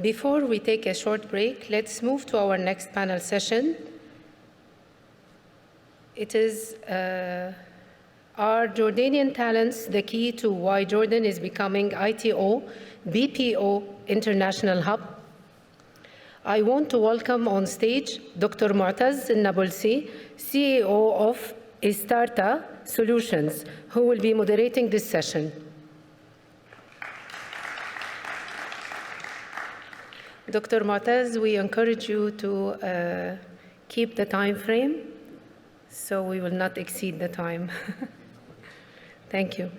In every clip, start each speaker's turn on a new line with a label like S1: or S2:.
S1: Before we take a short break, let's move to our next panel session. It is Are Jordanian talents the key to why Jordan is becoming ITO, BPO International Hub? I want to welcome on stage Dr. Mutaz Nabulsi, CEO of Estarta Solutions, who will be moderating this session. Dr. Mutaz, we encourage you to keep the time frame, so we will not exceed the time. Thank you.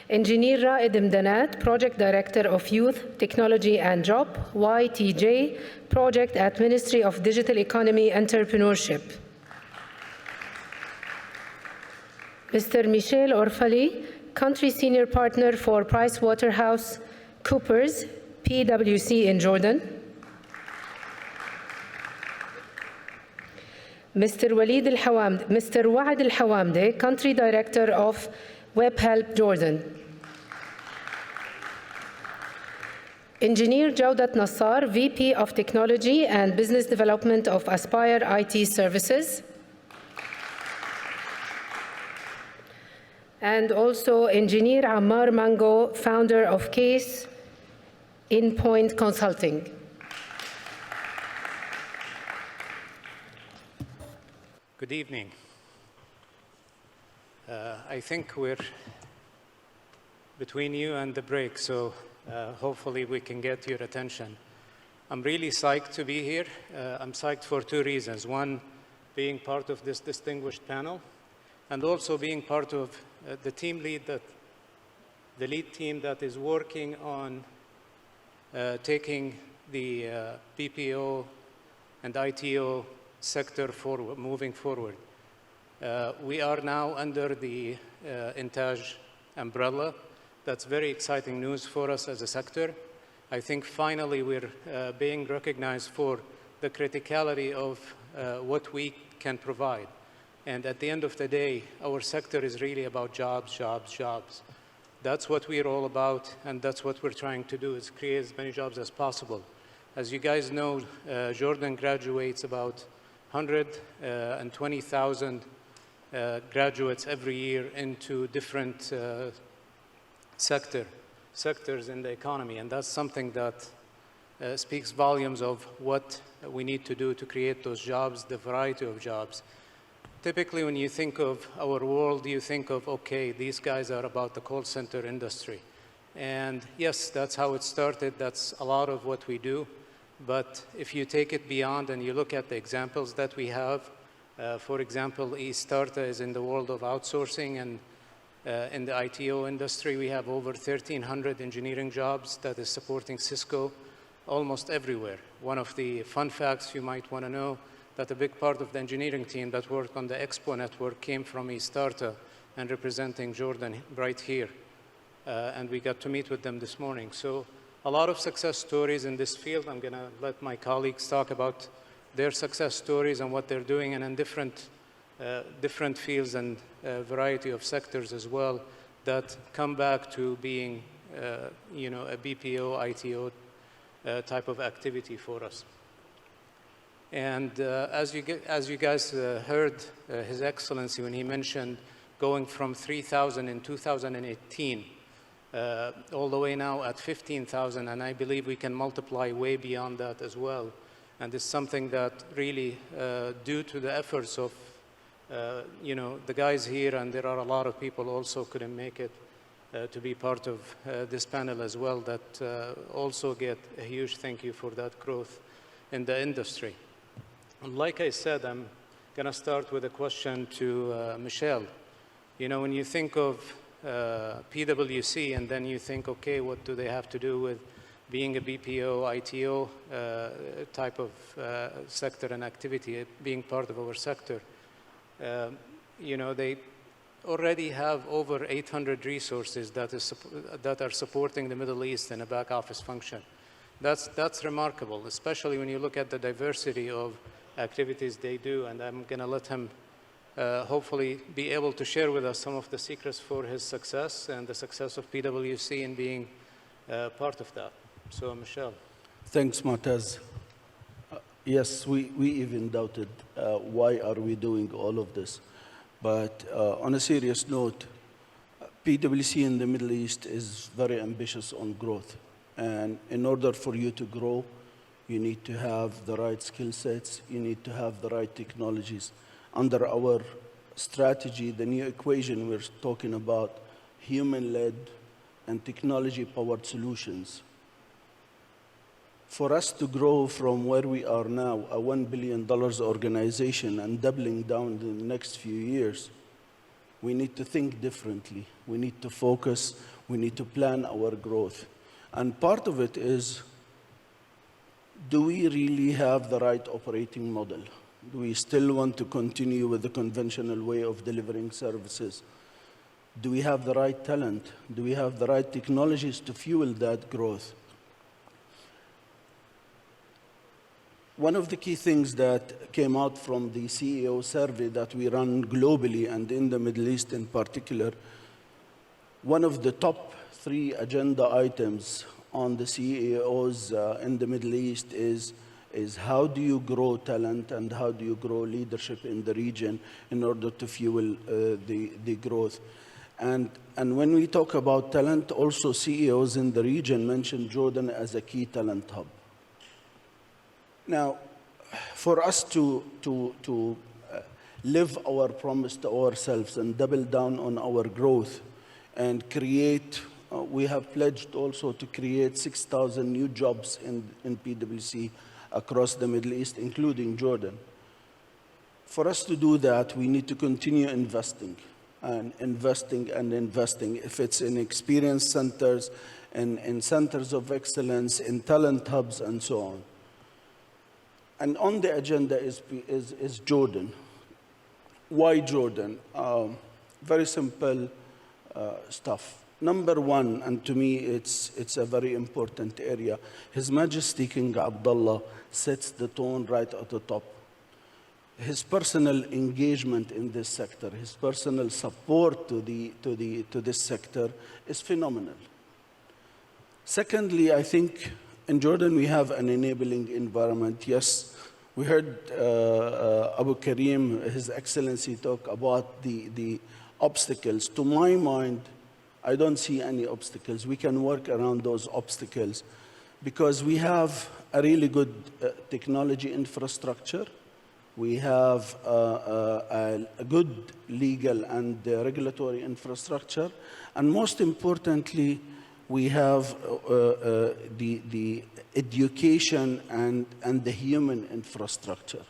S1: Engineer Raed Madanat, Project Director of Youth, Technology and Job, YTJ, Project at Ministry of Digital Economy Entrepreneurship. Mr. Michel Orfaly, Country Senior Partner for PricewaterhouseCoopers, PwC in Jordan. Mr. Waad Al-Hawamdeh, Country Director of Webhelp Jordan. Engineer Jawdat Nassar, VP of Technology and Business Development of Aspire IT Services. And also Engineer Ammar Mango, founder of Case InPoint Consulting.
S2: Good evening. I think we're between you and the break, so hopefully we can get your attention. I'm really psyched to be here. I'm psyched for two reasons. One, being part of this distinguished panel, and also being part of the lead team that is working on taking the BPO and ITO sector forward, moving forward. We are now under the Intaj umbrella. That's very exciting news for us as a sector. I think finally we're being recognized for the criticality of what we can provide. And at the end of the day, our sector is really about jobs, jobs, jobs. That's what we're all about, and that's what we're trying to do, is create as many jobs as possible. As you guys know, Jordan graduates about 120,000 graduates every year into different sectors in the economy, and that's something that speaks volumes of what we need to do to create those jobs, the variety of jobs. Typically, when you think of our world, you think of, okay, these guys are about the call center industry. And yes, that's how it started. That's a lot of what we do. But if you take it beyond and you look at the examples that we have, for example, Estarta is in the world of outsourcing, and in the ITO industry, we have over 1,300 engineering jobs that is supporting Cisco almost everywhere. One of the fun facts you might want to know, that a big part of the engineering team that worked on the Expo network came from Estarta and representing Jordan right here. And we got to meet with them this morning. So a lot of success stories in this field. I'm going to let my colleagues talk about their success stories and what they're doing, and in different fields and variety of sectors as well that come back to being, a BPO, ITO type of activity for us. And as you guys heard His Excellency when he mentioned going from 3,000 in 2018 all the way now at 15,000, and I believe we can multiply way beyond that as well. And it's something that really, due to the efforts of the guys here, and there are a lot of people also couldn't make it to be part of this panel as well, that also get a huge thank you for that growth in the industry. And like I said, I'm going to start with a question to Michelle. When you think of PwC, and then you think, okay, what do they have to do with being a BPO, ITO type of sector and activity, being part of our sector? They already have over 800 resources that are supporting the Middle East in a back office function. That's remarkable, especially when you look at the diversity of activities they do, and I'm going to let him hopefully be able to share with us some of the secrets for his success and the success of PwC in being part of that. So, Michelle.
S3: Thanks, Mutaz. Yes, we even doubted why are we doing all of this. But on a serious note, PwC in the Middle East is very ambitious on growth. And in order for you to grow, you need to have the right skill sets, you need to have the right technologies. Under our strategy, the new equation we're talking about, human-led and technology-powered solutions. For us to grow from where we are now, a $1 billion organization, and doubling down in the next few years, we need to think differently. We need to focus. We need to plan our growth. And part of it is, do we really have the right operating model? Do we still want to continue with the conventional way of delivering services? Do we have the right talent? Do we have the right technologies to fuel that growth? One of the key things that came out from the CEO survey that we run globally and in the Middle East in particular, one of the top 3 agenda items on the CEOs in the Middle East is how do you grow talent and how do you grow leadership in the region in order to fuel the growth. And when we talk about talent, also CEOs in the region mention Jordan as a key talent hub. Now, for us to live our promise to ourselves and double down on our growth and create, we have pledged also to create 6,000 new jobs in PwC across the Middle East, including Jordan. For us to do that, we need to continue investing and investing and investing. If it's in experience centers, in centers of excellence, in talent hubs, and so on. And on the agenda is Jordan. Why Jordan? Very simple stuff. Number one, and to me it's a very important area, His Majesty King Abdullah sets the tone right at the top. His personal engagement in this sector, his personal support to this sector is phenomenal. Secondly, I think in Jordan, we have an enabling environment. Yes, we heard Abu Karim, His Excellency, talk about the obstacles. To my mind, I don't see any obstacles. We can work around those obstacles because we have a really good technology infrastructure. We have a good legal and regulatory infrastructure. And most importantly, we have the education and the human infrastructure.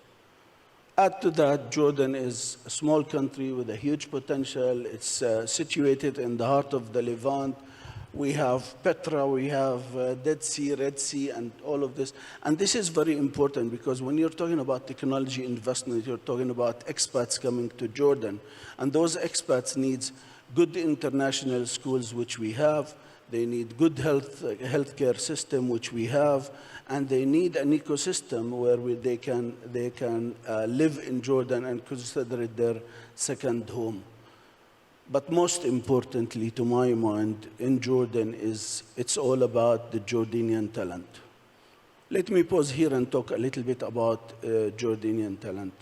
S3: Add to that, Jordan is a small country with a huge potential. It's situated in the heart of the Levant. We have Petra, we have Dead Sea, Red Sea, and all of this. And this is very important because when you're talking about technology investment, you're talking about expats coming to Jordan. And those expats need good international schools, which we have. They need good healthcare system, which we have, and they need an ecosystem where they can live in Jordan and consider it their second home. But most importantly, to my mind, in Jordan it's all about the Jordanian talent. Let me pause here and talk a little bit about Jordanian talent.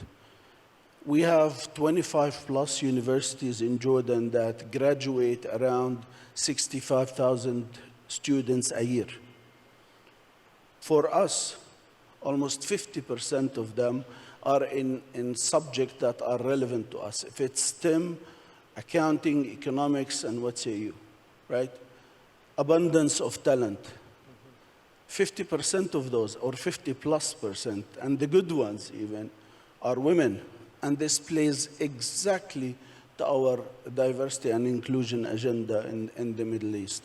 S3: We have 25 plus universities in Jordan that graduate around 65,000 students a year. For us, almost 50% of them are in subjects that are relevant to us. If it's STEM, accounting, economics, and what say you, right? Abundance of talent. 50% of those, or 50+%, and the good ones even, are women. And this plays exactly to our diversity and inclusion agenda in the Middle East.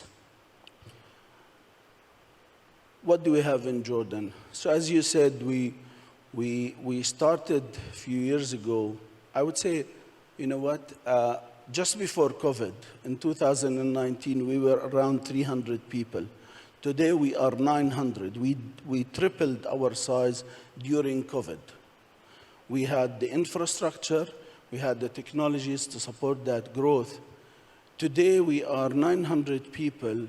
S3: What do we have in Jordan? So as you said, we started a few years ago. I would say, you know what, just before COVID, in 2019, we were around 300 people. Today, we are 900. We tripled our size during COVID. We had the infrastructure, we had the technologies to support that growth. Today, we are 900 people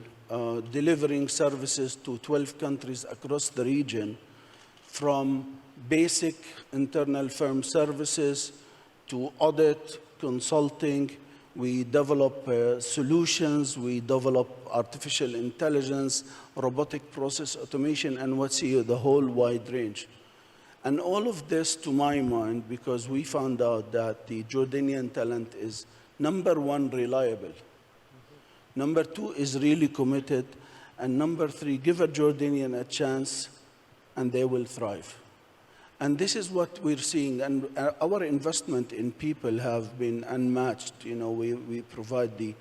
S3: delivering services to 12 countries across the region, from basic internal firm services to audit, consulting. We develop solutions, we develop artificial intelligence, robotic process automation, and the whole wide range. And all of this, to my mind, because we found out that the Jordanian talent is, number one, reliable. Number two is really committed. And number three, give a Jordanian a chance and they will thrive. And this is what we're seeing. And our investment in people have been unmatched. You know, we provide the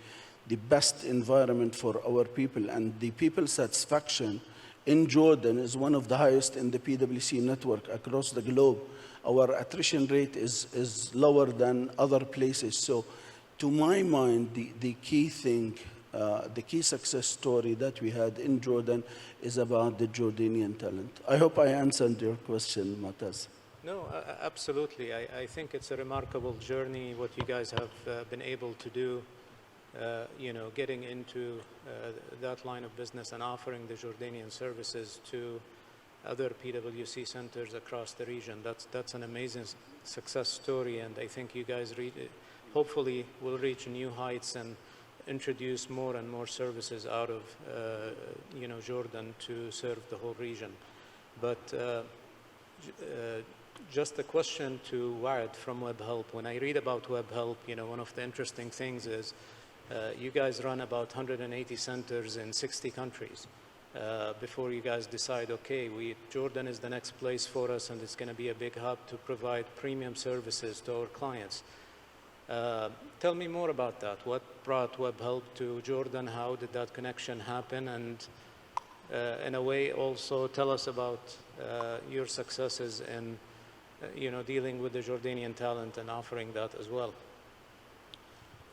S3: best environment for our people. And the people satisfaction in Jordan is one of the highest in the PwC network across the globe. Our attrition rate is lower than other places. So to my mind, the key thing, the key success story that we had in Jordan is about the Jordanian talent. I hope I answered your question, Mutaz.
S2: No, absolutely. I think it's a remarkable journey, what you guys have been able to do, you know, getting into that line of business and offering the Jordanian services to other PwC centers across the region. That's an amazing success story, and I think you guys hopefully will reach new heights and introduce more and more services out of you know, Jordan to serve the whole region. But just a question to Raed from Webhelp. When I read about Webhelp, you know, one of the interesting things is you guys run about 180 centers in 60 countries before you guys decide, okay, Jordan is the next place for us and it's going to be a big hub to provide premium services to our clients. Tell me more about that. What brought Webhelp to Jordan? How did that connection happen? And in a way, also tell us about your successes in you know, dealing with the Jordanian talent and offering that as well.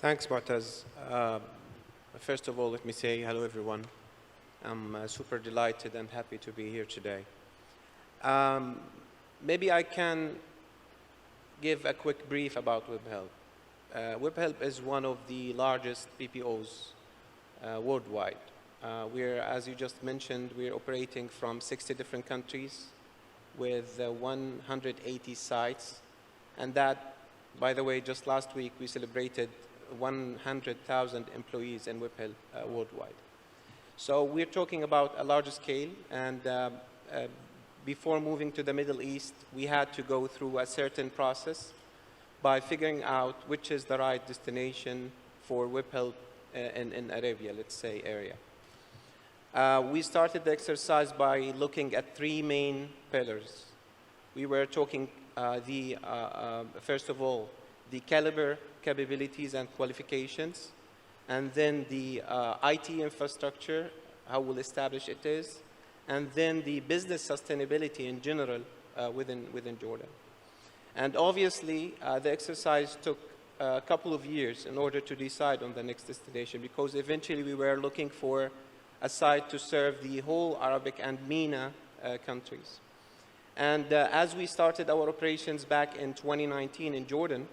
S4: Thanks, Mutaz. First of all, let me say hello, everyone. I'm super delighted and happy to be here today. Maybe I can give a quick brief about Webhelp. Webhelp is one of the largest BPOs worldwide. We're, as you just mentioned, we're operating from 60 different countries with 180 sites. And that, by the way, just last week we celebrated 100,000 employees in Webhelp worldwide. So we're talking about a larger scale, and before moving to the Middle East, we had to go through a certain process by figuring out which is the right destination for Webhelp in Arabia, let's say, area. We started the exercise by looking at three main pillars. We were talking, first of all, the caliber, capabilities, and qualifications, and then the IT infrastructure, how we'll establish it is, and then the business sustainability in general within Jordan. And obviously, the exercise took a couple of years in order to decide on the next destination, because eventually we were looking for a site to serve the whole Arabic and MENA countries. And as we started our operations back in 2019 in Jordan,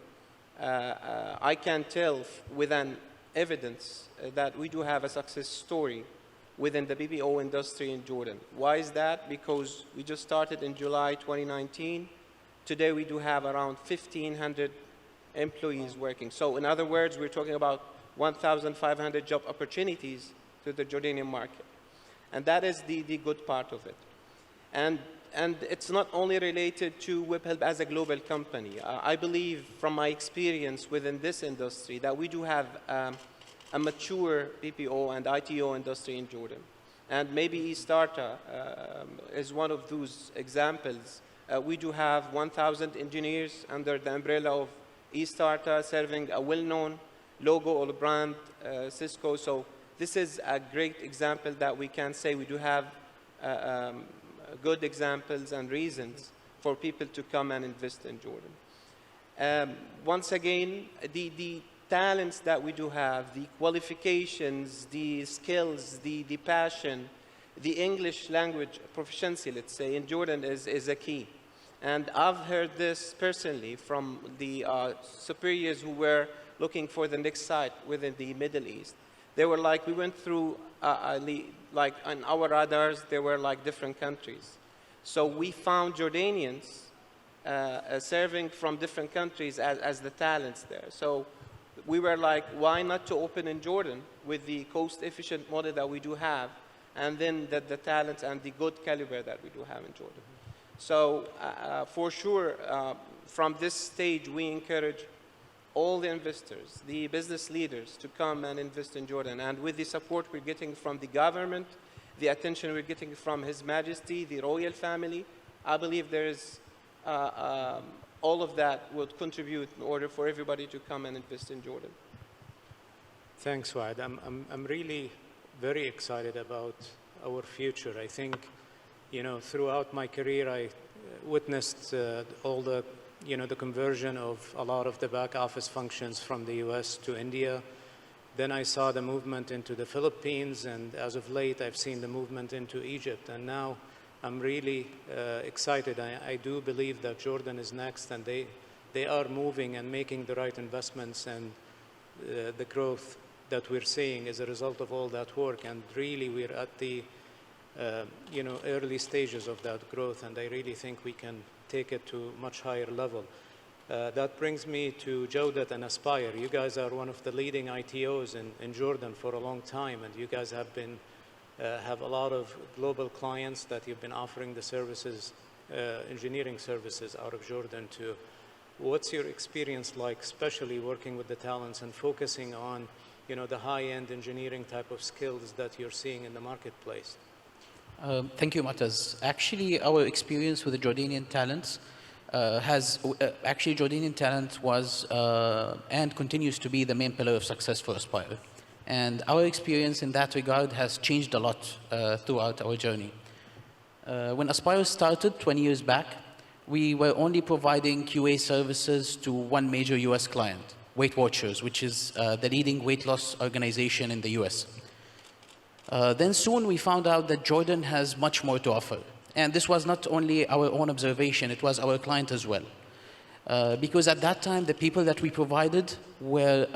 S4: I can tell with an evidence that we do have a success story within the BPO industry in Jordan. Why is that? Because we just started in July 2019. Today we do have around 1,500 employees working. So in other words, we're talking about 1,500 job opportunities to the Jordanian market. And that is the good part of it. And it's not only related to Webhelp as a global company. I believe from my experience within this industry that we do have a mature BPO and ITO industry in Jordan. And maybe Estarta is one of those examples. We do have 1,000 engineers under the umbrella of Estarta serving a well-known logo or brand, Cisco. So this is a great example that we can say we do have good examples and reasons for people to come and invest in Jordan. Once again, the talents that we do have, the qualifications, the skills, the passion, the English language proficiency, let's say, in Jordan is a key. And I've heard this personally from the superiors who were looking for the next site within the Middle East. They were like, we went through like on our radars, there were like different countries. So we found Jordanians serving from different countries as the talents there. So we were like, why not to open in Jordan with the cost-efficient model that we do have, and then the talents and the good caliber that we do have in Jordan. So for sure, from this stage, we encourage all the investors, the business leaders, to come and invest in Jordan. And with the support we're getting from the government, the attention we're getting from His Majesty, the royal family, I believe there is all of that would contribute in order for everybody to come and invest in Jordan.
S2: Thanks, Raed. I'm really very excited about our future. I think, you know, throughout my career, I witnessed all the, you know, the conversion of a lot of the back office functions from the US to India. Then I saw the movement into the Philippines, and as of late, I've seen the movement into Egypt. And now I'm really excited. I do believe that Jordan is next, and they are moving and making the right investments, and the growth that we're seeing is a result of all that work. And really, we're at the you know, early stages of that growth, and I really think we can take it to a much higher level. That brings me to Jawdat and Aspire. You guys are one of the leading ITOs in Jordan for a long time, and you guys have been have a lot of global clients that you've been offering the services, engineering services out of Jordan to. What's your experience like, especially working with the talents and focusing on, you know, the high-end engineering type of skills that you're seeing in the marketplace?
S5: Thank you, Mutaz. Actually, our experience with the Jordanian talents Jordanian talent was and continues to be the main pillar of success for Aspire. And our experience in that regard has changed a lot throughout our journey. When Aspire started 20 years back, we were only providing QA services to one major US client, Weight Watchers, which is the leading weight loss organization in the US. Then soon we found out that Jordan has much more to offer. And this was not only our own observation, it was our client as well. Because at that time, the people that we provided were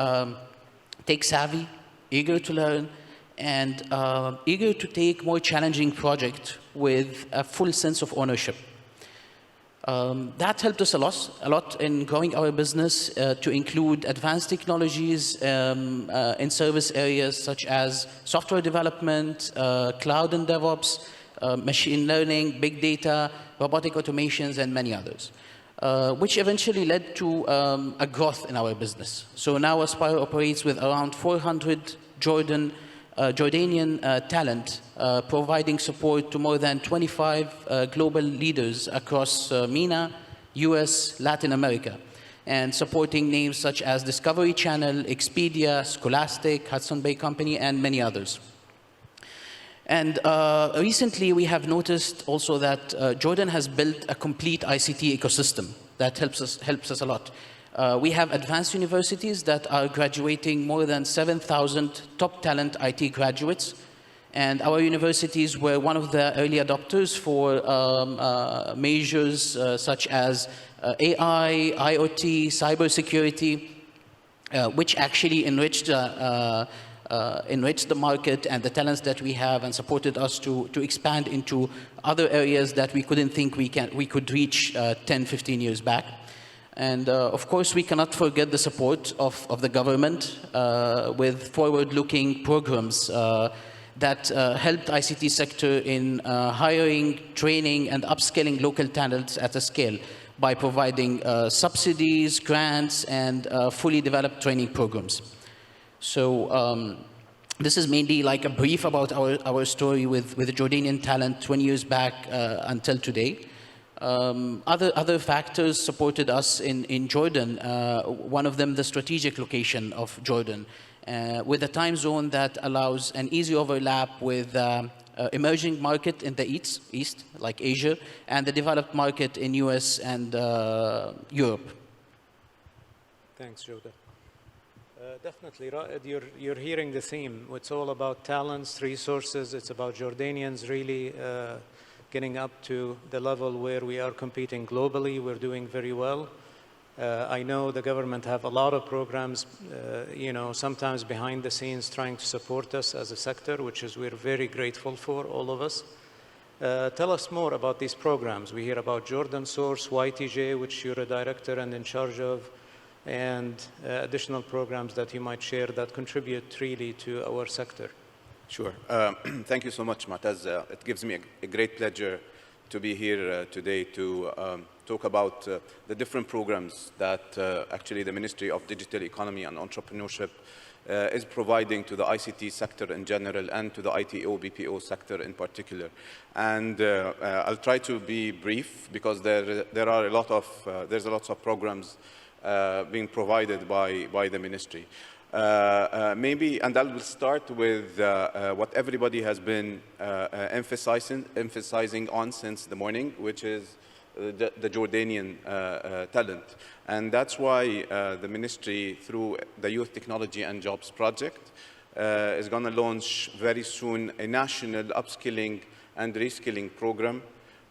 S5: tech-savvy, eager to learn, and eager to take more challenging projects with a full sense of ownership. That helped us a lot in growing our business to include advanced technologies in service areas such as software development, cloud and DevOps, machine learning, big data, robotic automations, and many others, which eventually led to a growth in our business. So now Aspire operates with around 400 Jordanian talent, providing support to more than 25 global leaders across MENA, US, Latin America, and supporting names such as Discovery Channel, Expedia, Scholastic, Hudson Bay Company, and many others. And recently, we have noticed also that Jordan has built a complete ICT ecosystem that helps us a lot. We have advanced universities that are graduating more than 7,000 top talent IT graduates. And our universities were one of the early adopters for measures such as AI, IoT, cybersecurity, which actually enriched the market and the talents that we have, and supported us to expand into other areas that we couldn't think we could reach 10, 15 years back. And of course, we cannot forget the support of the government with forward-looking programs that helped ICT sector in hiring, training, and upskilling local talents at a scale by providing subsidies, grants, and fully developed training programs. So this is mainly like a brief about our story with the Jordanian talent 20 years back until today. Other factors supported us in Jordan, one of them the strategic location of Jordan, with a time zone that allows an easy overlap with emerging market in the East, like Asia, and the developed market in US and Europe.
S2: Thanks, Jawdat. Definitely, Raed, you're hearing the theme. It's all about talents, resources. It's about Jordanians really getting up to the level where we are competing globally. We're doing very well. I know the government have a lot of programs, sometimes behind the scenes trying to support us as a sector, which is we're very grateful for, all of us. Tell us more about these programs. We hear about Jordan Source, YTJ, which you're a director and in charge of, and additional programs that you might share that contribute really to our sector.
S6: Sure. Thank you so much, Mutaz. It gives me a great pleasure to be here today to talk about the different programs that actually the Ministry of Digital Economy and Entrepreneurship is providing to the ICT sector in general and to the ITO, BPO sector in particular. And I'll try to be brief because there's a lot of programs being provided by the ministry. Maybe, and I will start with what everybody has been emphasizing on since the morning, which is the Jordanian talent. And that's why the ministry, through the Youth Technology and Jobs Project, is going to launch very soon a national upskilling and reskilling program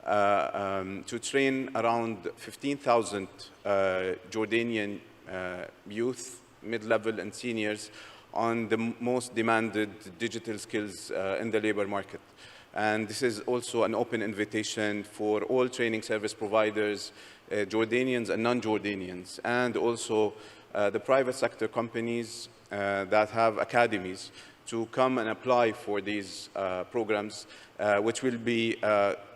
S6: to train around 15,000 Jordanian youth, mid-level and seniors on the most demanded digital skills in the labor market. And this is also an open invitation for all training service providers, Jordanians and non-Jordanians, and also the private sector companies that have academies to come and apply for these programs, which will be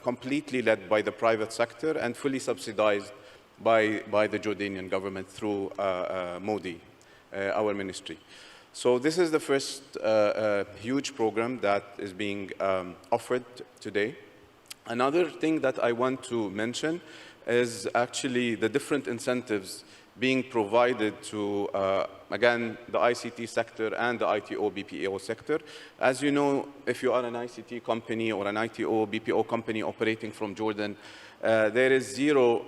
S6: completely led by the private sector and fully subsidized by the Jordanian government through MODEE, our ministry. So this is the first huge program that is being offered today. Another thing that I want to mention is actually the different incentives being provided to, again, the ICT sector and the ITO, BPO sector. As you know, if you are an ICT company or an ITO, BPO company operating from Jordan, there is zero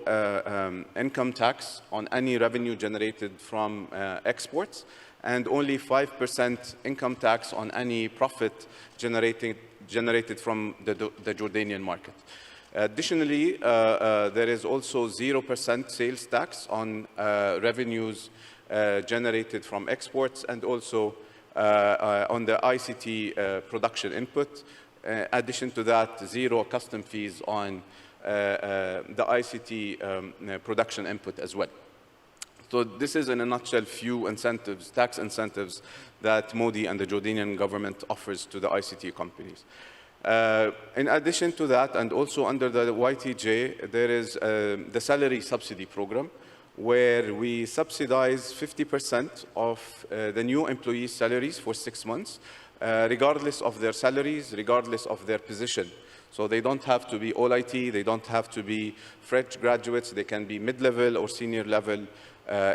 S6: income tax on any revenue generated from exports, and only 5% income tax on any profit generated from the Jordanian market. Additionally, there is also 0% sales tax on revenues generated from exports, and also on the ICT production input. In addition to that, zero custom fees on the ICT production input as well. So this is in a nutshell few incentives, tax incentives that MODEE and the Jordanian government offers to the ICT companies. In addition to that, and also under the YTJ, there is the salary subsidy program, where we subsidize 50% of the new employees' salaries for 6 months, regardless of their salaries, regardless of their position. So they don't have to be all IT, they don't have to be fresh graduates, they can be mid-level or senior level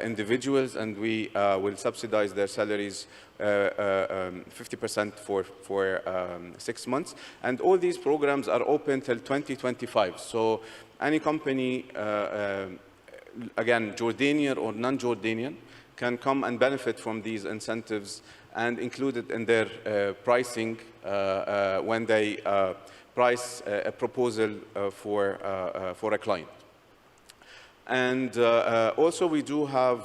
S6: individuals, and we will subsidize their salaries 50% for 6 months. And all these programs are open till 2025. So any company, again, Jordanian or non-Jordanian, can come and benefit from these incentives and include it in their pricing when they price a proposal for a client. And also we do have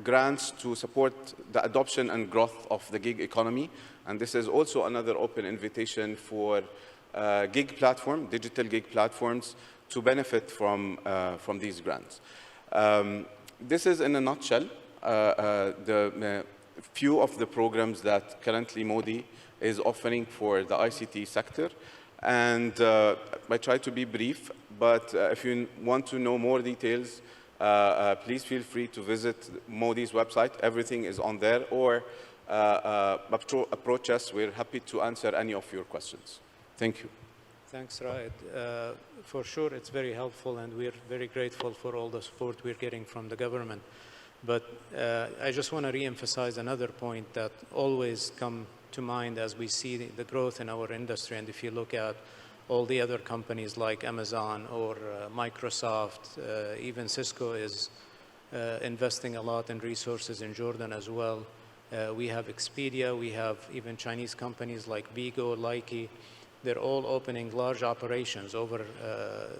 S6: grants to support the adoption and growth of the gig economy. And this is also another open invitation for gig platform, digital gig platforms, to benefit from these grants. This is in a nutshell the few of the programs that currently MODEE is offering for the ICT sector. And I try to be brief, but if you want to know more details, please feel free to visit MODEE's website. Everything is on there, or approach us. We're happy to answer any of your questions. Thank you.
S2: Thanks, Raed. For sure, it's very helpful, and we're very grateful for all the support we're getting from the government. But I just want to re-emphasize another point that always comes to mind as we see the growth in our industry. And if you look at all the other companies like Amazon or Microsoft, even Cisco is investing a lot in resources in Jordan as well. We have Expedia, we have even Chinese companies like Bigo, Likey. They're all opening large operations, over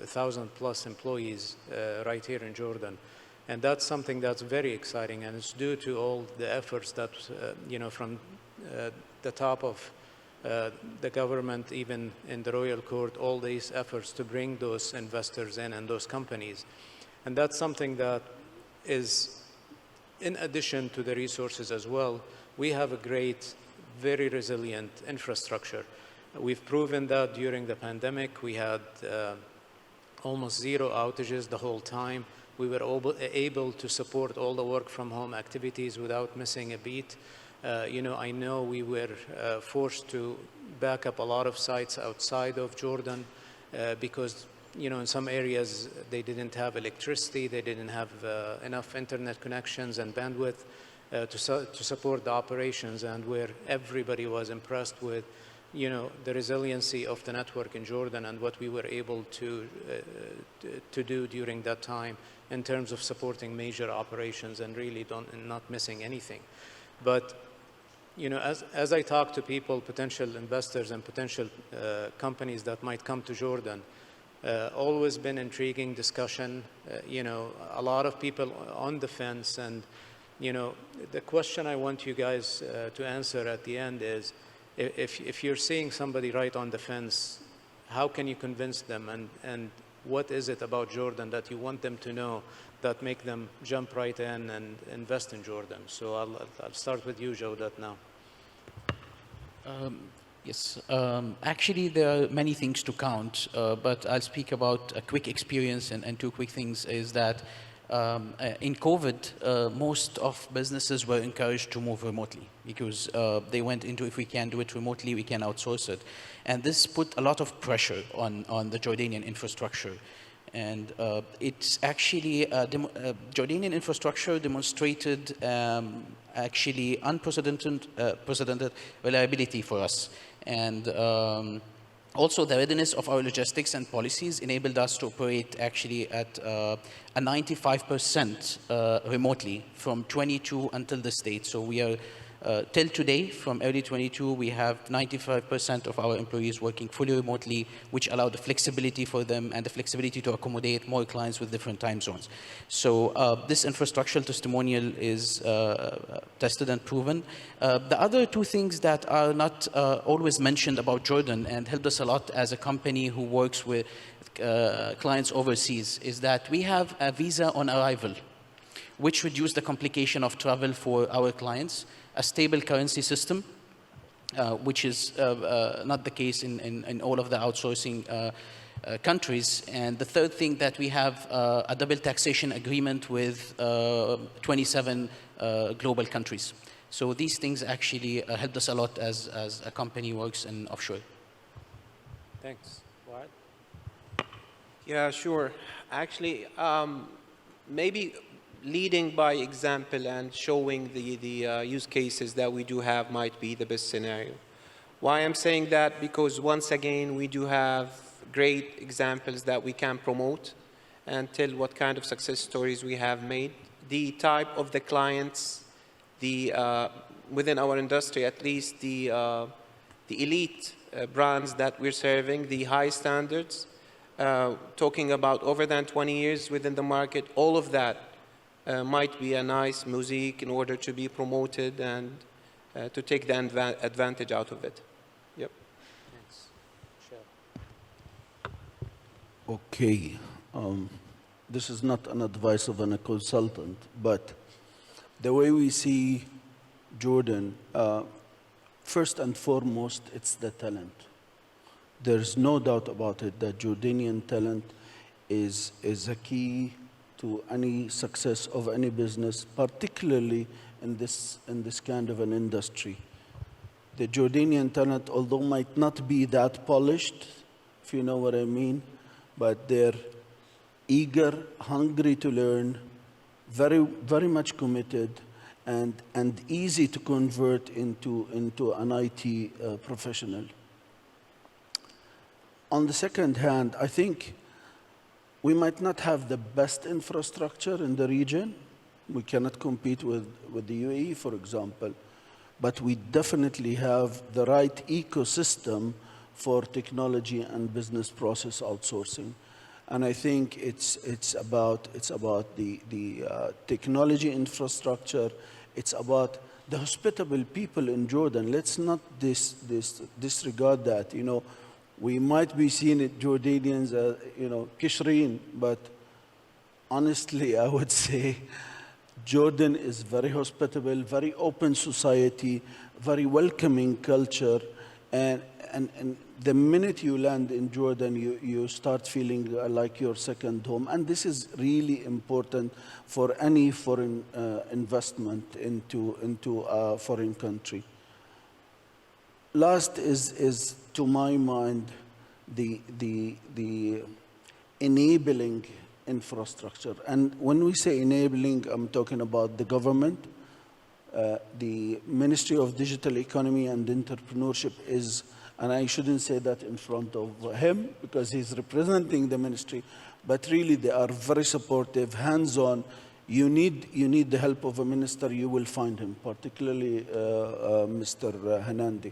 S2: 1,000+ employees right here in Jordan. And that's something that's very exciting, and it's due to all the efforts that, from the top of the government, even in the royal court, all these efforts to bring those investors in and those companies. And that's something that is, in addition to the resources as well, we have a great, very resilient infrastructure. We've proven that during the pandemic. We had almost zero outages the whole time. We were able to support all the work from home activities without missing a beat. I know we were forced to back up a lot of sites outside of Jordan because, in some areas they didn't have electricity, they didn't have enough internet connections and bandwidth to support the operations, and where everybody was impressed with, the resiliency of the network in Jordan and what we were able to do during that time in terms of supporting major operations and really not missing anything. But as I talk to people, potential investors and potential companies that might come to Jordan, always been intriguing discussion. A lot of people on the fence, and the question I want you guys to answer at the end is, if you're seeing somebody right on the fence, how can you convince them, and what is it about Jordan that you want them to know that make them jump right in and invest in Jordan? So I'll start with you, Jawdat, now.
S5: Yes, actually there are many things to count, but I'll speak about a quick experience, and two quick things is that in COVID, most of businesses were encouraged to move remotely because they went into, if we can do it remotely, we can outsource it. And this put a lot of pressure on the Jordanian infrastructure. And it's actually, Jordanian infrastructure demonstrated actually unprecedented reliability for us. And also the readiness of our logistics and policies enabled us to operate actually at a 95% remotely from 22 until this date. So we are, till today, from early 22, we have 95% of our employees working fully remotely, which allowed the flexibility for them and the flexibility to accommodate more clients with different time zones. So this infrastructural testimonial is tested and proven. The other two things that are not always mentioned about Jordan and helped us a lot as a company who works with clients overseas is that we have a visa on arrival, which reduced the complication of travel for our clients, a stable currency system, which is not the case in all of the outsourcing countries. And the third thing that we have a double taxation agreement with 27 global countries. So these things actually helped us a lot as a company works in offshore.
S2: Thanks. Raed?
S4: Yeah, sure. Actually, maybe leading by example and showing the use cases that we do have might be the best scenario. Why I'm saying that? Because once again, we do have great examples that we can promote and tell what kind of success stories we have made. The type of the clients, within our industry at least, the elite brands that we're serving, the high standards, talking about over than 20 years within the market, all of that might be a nice mosaic in order to be promoted and to take the advantage out of it. Yep.
S2: Thanks. Sure.
S3: Okay. This is not an advice of a consultant, but the way we see Jordan, first and foremost, it's the talent. There's no doubt about it that Jordanian talent is a key to any success of any business, particularly in this kind of an industry. The Jordanian talent, although might not be that polished, if you know what I mean, but they're eager, hungry to learn, very, very much committed, and easy to convert into an IT professional. On the second hand, I think we might not have the best infrastructure in the region. We cannot compete with the UAE, for example, but we definitely have the right ecosystem for technology and business process outsourcing. And I think it's about the technology infrastructure. It's about the hospitable people in Jordan. Let's not disregard that. You know, we might be seeing it Jordanians, you know, kishrin, but honestly, I would say Jordan is very hospitable, very open society, very welcoming culture, and the minute you land in Jordan, you start feeling like your second home. And this is really important for any foreign investment into a foreign country. Last is to my mind, the enabling infrastructure. And when we say enabling, I'm talking about the government. The Ministry of Digital Economy and Entrepreneurship is, and I shouldn't say that in front of him because he's representing the ministry, but really they are very supportive, hands-on. You need the help of a minister, you will find him, particularly Mr. Hanandi.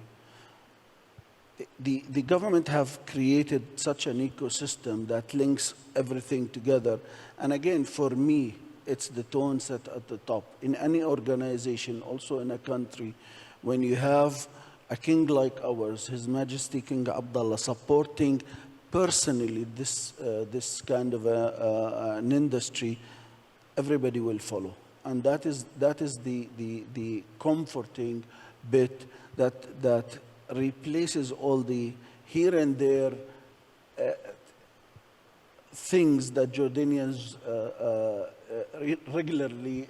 S3: The government have created such an ecosystem that links everything together. And again, for me, it's the tone set at the top. In any organization, also in a country, when you have a king like ours, His Majesty King Abdullah, supporting personally this kind of an industry, everybody will follow. And that is the comforting bit that replaces all the here and there things that Jordanians regularly,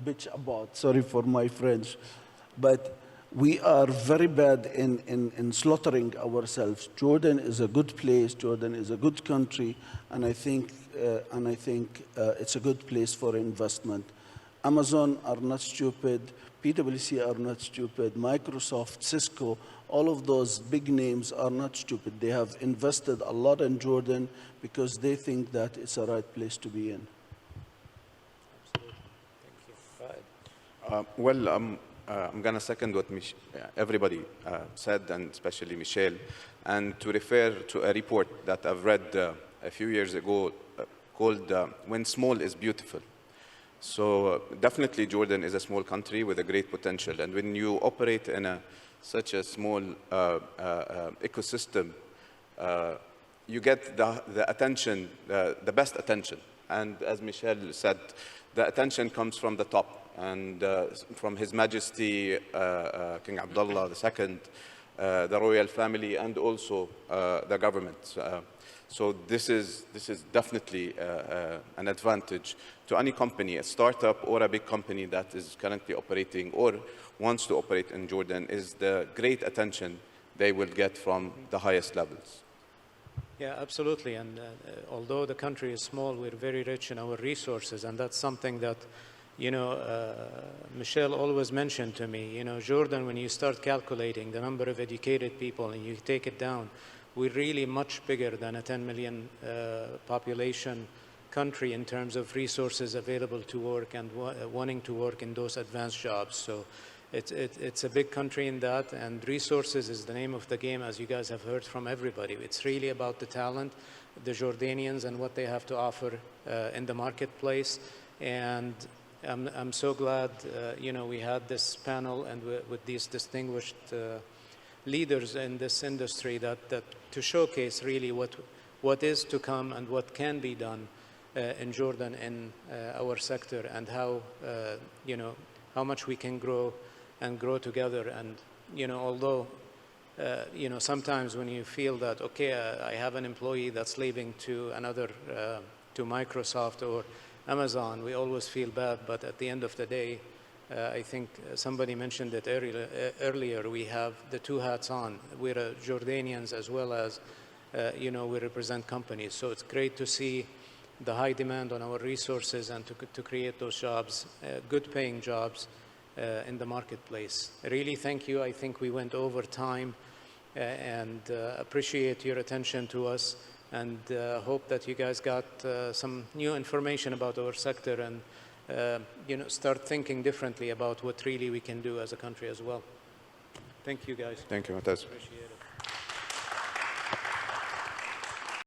S3: bitch about. Sorry for my French, but we are very bad in slaughtering ourselves. Jordan is a good place. Jordan is a good country, and I think it's a good place for investment. Amazon are not stupid. PwC are not stupid. Microsoft, Cisco, all of those big names are not stupid. They have invested a lot in Jordan because they think that it's a right place to be in.
S2: Absolutely. Thank you. Raed.
S6: I'm going to second what everybody said, and especially Michelle, and to refer to a report that I've read a few years ago called When Small is Beautiful. So definitely Jordan is a small country with a great potential. And when you operate in such a small ecosystem, you get the attention, the best attention. And as Michelle said, the attention comes from the top and from His Majesty King Abdullah II, the royal family, and also the government. So this is definitely an advantage to any company, a startup or a big company that is currently operating or wants to operate in Jordan, is the great attention they will get from the highest levels.
S2: Yeah, absolutely. And although the country is small, we're very rich in our resources, and that's something that, Michelle always mentioned to me. Jordan, when you start calculating the number of educated people and you take it down, we're really much bigger than a 10 million population country in terms of resources available to work and wanting to work in those advanced jobs. So it's a big country in that, and resources is the name of the game, as you guys have heard from everybody. It's really about the talent, the Jordanians, and what they have to offer in the marketplace. And I'm so glad, we had this panel and with these distinguished leaders in this industry that to showcase really what is to come and what can be done in Jordan in our sector, and how much we can grow and grow together. And although sometimes when you feel that I have an employee that's leaving to another to Microsoft or Amazon, we always feel bad. But at the end of the day, I think somebody mentioned it earlier, we have the two hats on. We're Jordanians as well as, we represent companies. So it's great to see the high demand on our resources and to create those jobs, good paying jobs in the marketplace. Really, thank you. I think we went over time and appreciate your attention to us, and hope that you guys got some new information about our sector and start thinking differently about what really we can do as a country as well. Thank you, guys.
S6: Thank you, Mutaz.
S2: Appreciate it.